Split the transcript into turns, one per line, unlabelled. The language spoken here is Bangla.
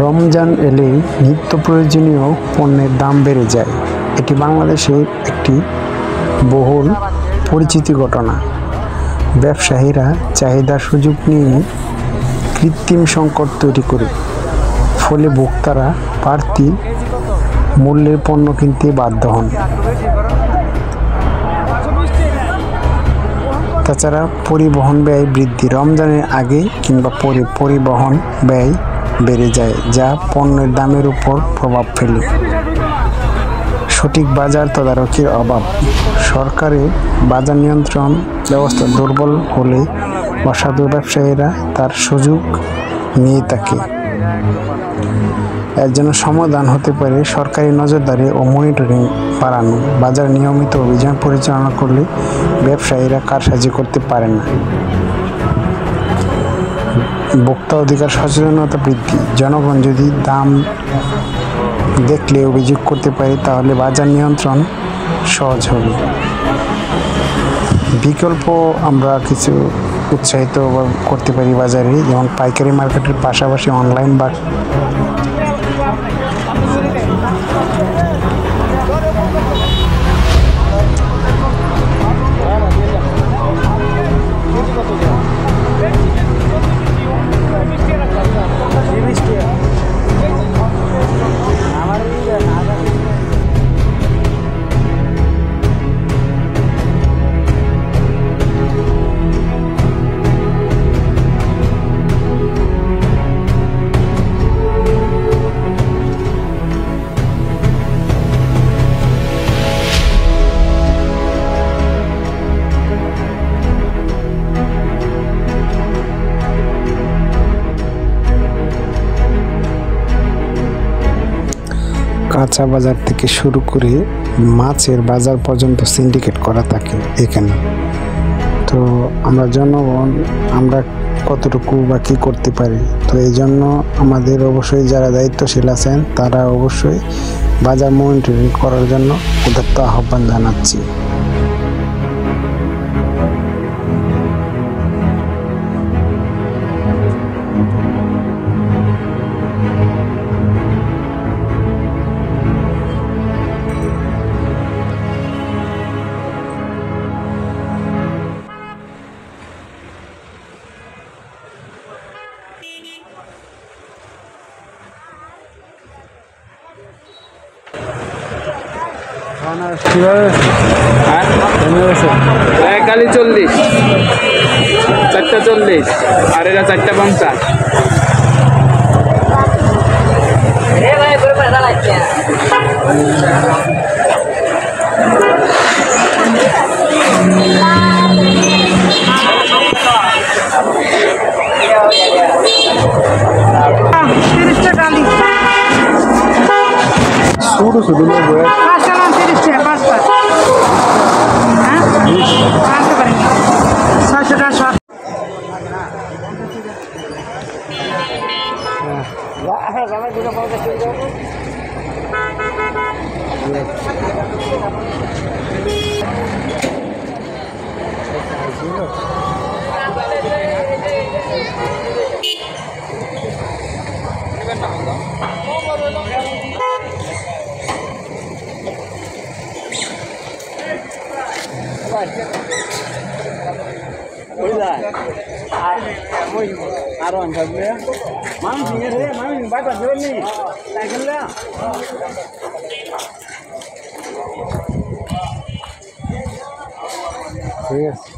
রমজান এলেই নিত্য প্রয়োজনীয় পণ্যের দাম বেড়ে যায়। এটি বাংলাদেশের একটি বহুল পরিচিত ঘটনা। ব্যবসায়ীরা চাহিদার সুযোগ নিয়ে কৃত্রিম সংকট তৈরি করে, ফলে ভোক্তারা বাড়তি মূল্যের পণ্য কিনতে বাধ্য হন। তাছাড়া পরিবহন ব্যয় বৃদ্ধি, রমজানের আগে কিংবা পরে পরিবহন ব্যয় বেড়ে যায়, যা পণ্যের দামের উপর প্রভাব ফেলে। সঠিক বাজার তদারকির অভাব, সরকারের বাজার নিয়ন্ত্রণ ব্যবস্থা দুর্বল হলে অসাধু ব্যবসায়ীরা তার সুযোগ নিয়ে থাকে। এর জন্য সমাধান হতে পারে সরকারি নজরদারি ও মনিটরিং বাড়ানো। বাজার নিয়মিত অভিযান পরিচালনা করলে ব্যবসায়ীরা কারসাজি করতে পারে না। ভোক্তা অধিকার সচেতনতা বৃদ্ধি, জনগণ যদি দাম দেখলে অভিযোগ করতে পারে, তাহলে বাজার নিয়ন্ত্রণ সহজ হবে। বিকল্প আমরা কিছু উৎসাহিত করতে পারি বাজারে, যেমন পাইকারি মার্কেটের পাশাপাশি অনলাইন বা কাঁচা বাজার থেকে শুরু করে মাছের বাজার পর্যন্ত সিন্ডিকেট করা থাকে এখানে। তো আমরা জনগণ আমরা কতটুকু বা কী করতে পারি, তো এই জন্য আমাদের অবশ্যই যারা দায়িত্বশীল আছেন তারা অবশ্যই বাজার মনিটরিং করার জন্য উদাত্ত আহ্বান জানাচ্ছি।
কালি 40, 4টা 40, আর এরা 4টা 50।
শুরু শুধু
আরো থাকবে মানুষ মানুষ বাটা নি সাইকেল
ঠিক আছে।